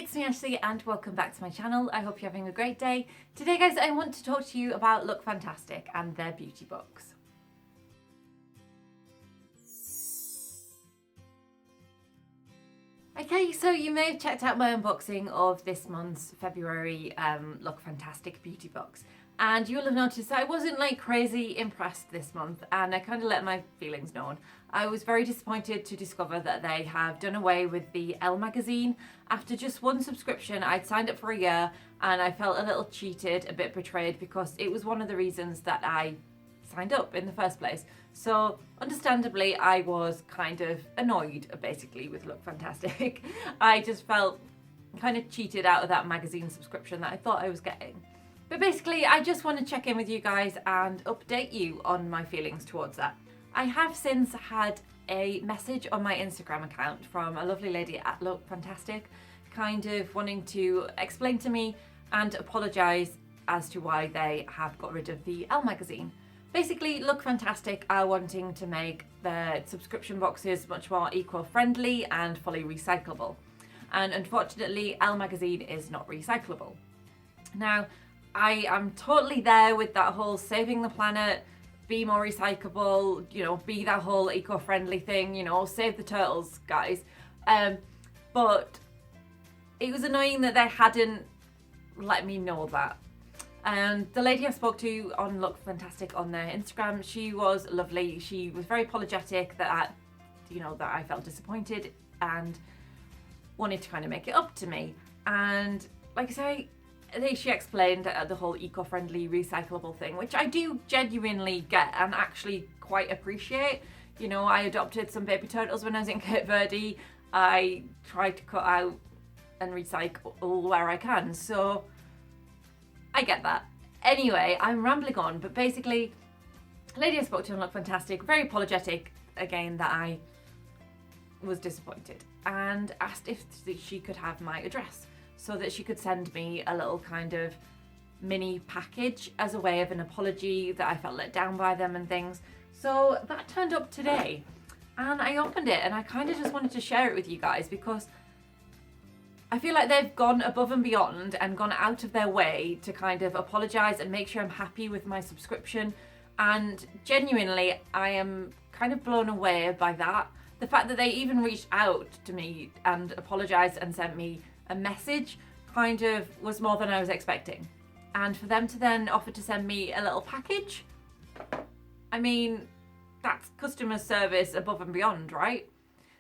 it's me Ashley and welcome back to my channel. I hope you're having a great day. Today guys, I want to talk to you about Lookfantastic and their beauty box. Okay, so you may have checked out my unboxing of this month's February Lookfantastic Beauty Box. And you'll have noticed that I wasn't like crazy impressed this month, and I kind of let my feelings known. I was very disappointed to discover that they have done away with the Elle magazine. After just one subscription, I'd signed up for a year and I felt a little cheated, a bit betrayed, because it was one of the reasons that I signed up in the first place. So understandably, I was kind of annoyed basically with Lookfantastic. I just felt kind of cheated out of that magazine subscription that I thought I was getting. But basically, I just want to check in with you guys and update you on my feelings towards that. I have since had a message on my Instagram account from a lovely lady at Lookfantastic, kind of wanting to explain to me and apologise as to why they have got rid of the Elle magazine. Basically, Lookfantastic are wanting to make their subscription boxes much more eco-friendly and fully recyclable. And unfortunately, Elle magazine is not recyclable. Now, I am totally there with that whole saving the planet, be more recyclable, you know, be that whole eco-friendly thing, you know, save the turtles, guys. But it was annoying that they hadn't let me know that. And the lady I spoke to on Lookfantastic on their Instagram, she was lovely. She was very apologetic that I felt disappointed and wanted to kind of make it up to me. And like I say, she explained the whole eco-friendly recyclable thing, which I do genuinely get and actually quite appreciate. You know, I adopted some baby turtles when I was in Cape Verde. I try to cut out and recycle where I can, so I get that. Anyway, I'm rambling on, but basically, the lady I spoke to on Lookfantastic, very apologetic again that I was disappointed, and asked if she could have my address so that she could send me a little kind of mini package as a way of an apology that I felt let down by them and things. So that turned up today and I opened it and I kind of just wanted to share it with you guys because I feel like they've gone above and beyond and gone out of their way to kind of apologise and make sure I'm happy with my subscription. And genuinely, I am kind of blown away by that. The fact that they even reached out to me and apologised and sent me a message kind of was more than I was expecting. And for them to then offer to send me a little package, I mean, that's customer service above and beyond, right?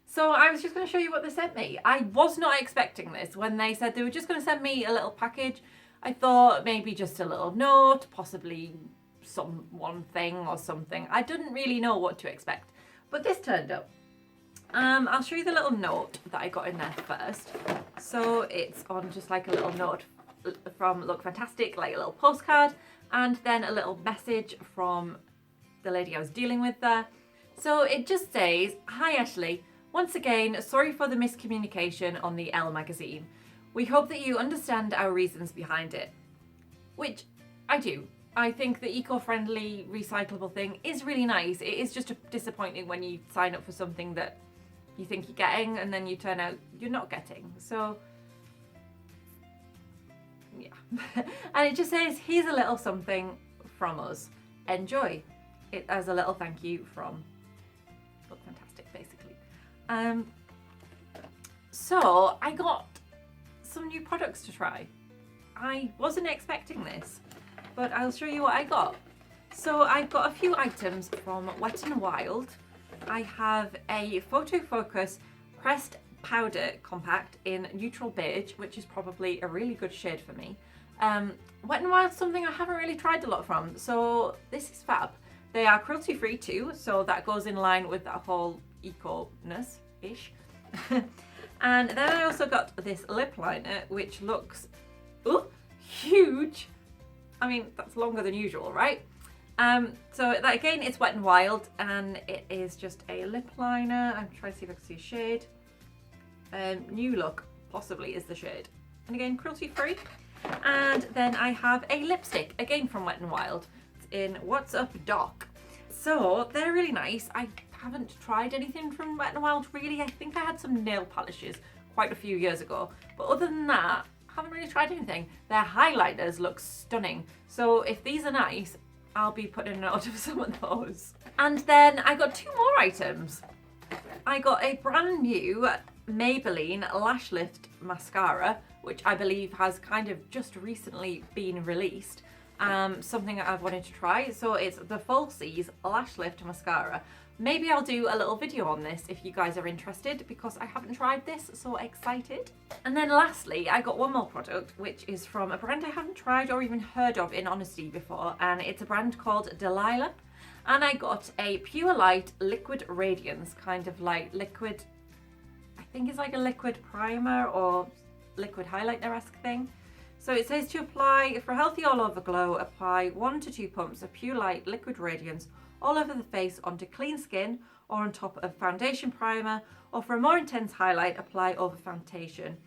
So I was just going to show you what they sent me. I was not expecting this. When they said they were just going to send me a little package, I thought maybe just a little note, possibly one thing or something. I didn't really know what to expect, but this turned up. I'll show you the little note that I got in there first. So it's on just like a little note from Lookfantastic, like a little postcard, and then a little message from the lady I was dealing with there. So it just says, "Hi Ashley, once again, sorry for the miscommunication on the Elle magazine. We hope that you understand our reasons behind it." Which I do. I think the eco-friendly recyclable thing is really nice. It is just disappointing when you sign up for something that you think you're getting and then you turn out you're not getting. So yeah. And it just says, "Here's a little something from us. Enjoy." It as a little thank you from Lookfantastic, basically. So I got some new products to try. I wasn't expecting this, but I'll show you what I got. So I got a few items from Wet n Wild. I have a Photo Focus pressed powder compact in neutral beige, which is probably a really good shade for me. Wet n Wild's something I haven't really tried a lot from, so this is fab. They are cruelty free too, so that goes in line with that whole eco-ness-ish. And then I also got this lip liner, which looks huge. I mean, that's longer than usual, right? So that again, it's Wet n Wild, and it is just a lip liner. I'm trying to see if I can see a shade. New Look possibly is the shade. And again, cruelty free. And then I have a lipstick, again from Wet n Wild. It's in What's Up Doc. So they're really nice. I haven't tried anything from Wet n Wild really. I think I had some nail polishes quite a few years ago. But other than that, I haven't really tried anything. Their highlighters look stunning. So if these are nice, I'll be putting an order for some of those. And then I got 2 more items. I got a brand new Maybelline Lash Lift mascara, which I believe has kind of just recently been released. Something that I've wanted to try. So it's the Falsies Lash Lift mascara. Maybe I'll do a little video on this if you guys are interested, because I haven't tried this, so excited. And then lastly, I got one more product, which is from a brand I haven't tried or even heard of in honesty before, and it's a brand called Delilah. And I got a Pure Light Liquid Radiance, kind of like liquid, I think it's like a liquid primer or liquid highlighter-esque thing. So it says to apply, for a healthy all-over glow, apply 1 to 2 pumps of Pure Light Liquid Radiance all over the face onto clean skin or on top of foundation primer, or for a more intense highlight, apply over foundation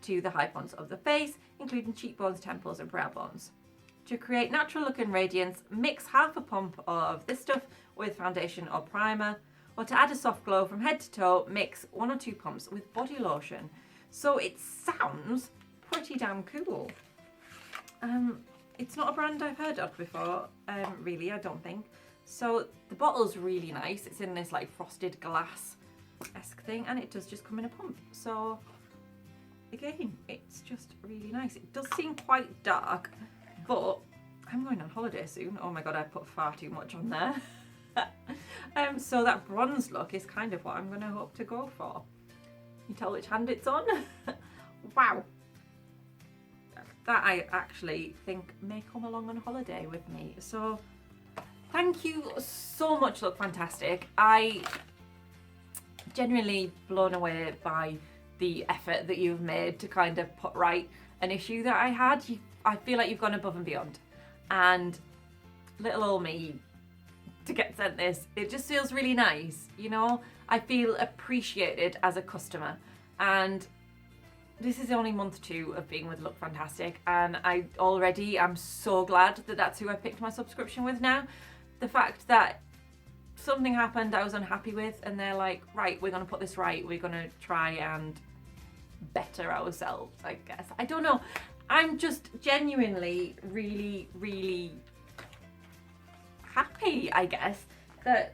to the high points of the face, including cheekbones, temples and brow bones. To create natural looking radiance, mix half a pump of this stuff with foundation or primer, or to add a soft glow from head to toe, mix 1 or 2 pumps with body lotion. So it sounds pretty damn cool. It's not a brand I've heard of before, really, I don't think. So the bottle's really nice. It's in this like frosted glass-esque thing, and it does just come in a pump. So again, it's just really nice. It does seem quite dark, but I'm going on holiday soon. Oh my god, I put far too much on there. So that bronze look is kind of what I'm going to hope to go for. You tell which hand it's on? Wow. That I actually think may come along on holiday with me. So thank you so much, Lookfantastic. I genuinely blown away by the effort that you've made to kind of put right an issue that I had. I feel like you've gone above and beyond. And little old me to get sent this, it just feels really nice, you know? I feel appreciated as a customer. And this is only month 2 of being with Lookfantastic, and I already am so glad that that's who I picked my subscription with now. The fact that something happened I was unhappy with, and they're like, right, we're going to put this right, we're going to try and better ourselves, I guess. I don't know. I'm just genuinely really, really happy, I guess, that,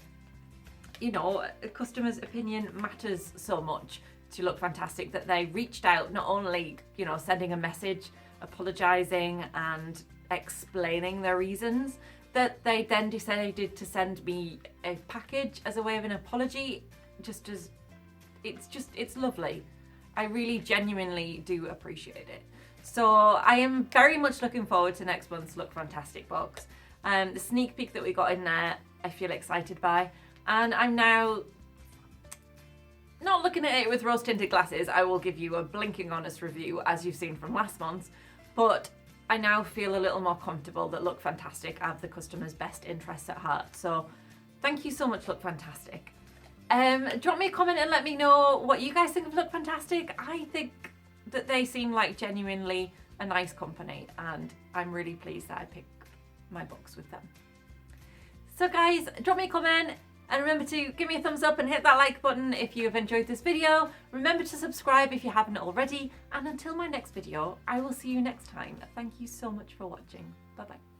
you know, a customer's opinion matters so much to Lookfantastic, that they reached out, not only, you know, sending a message, apologising and explaining their reasons, that they then decided to send me a package as a way of an apology. Just as, it's lovely. I really genuinely do appreciate it. So I am very much looking forward to next month's Lookfantastic box. The sneak peek that we got in there, I feel excited by. And I'm now not looking at it with rose-tinted glasses. I will give you a blinking honest review, as you've seen from last month's, but I now feel a little more comfortable that Lookfantastic have the customer's best interests at heart. So thank you so much, Lookfantastic. Drop me a comment and let me know what you guys think of Lookfantastic. I think that they seem like genuinely a nice company, and I'm really pleased that I picked my box with them. So guys, drop me a comment. And remember to give me a thumbs up and hit that like button if you have enjoyed this video. Remember to subscribe if you haven't already. And until my next video, I will see you next time. Thank you so much for watching. Bye bye.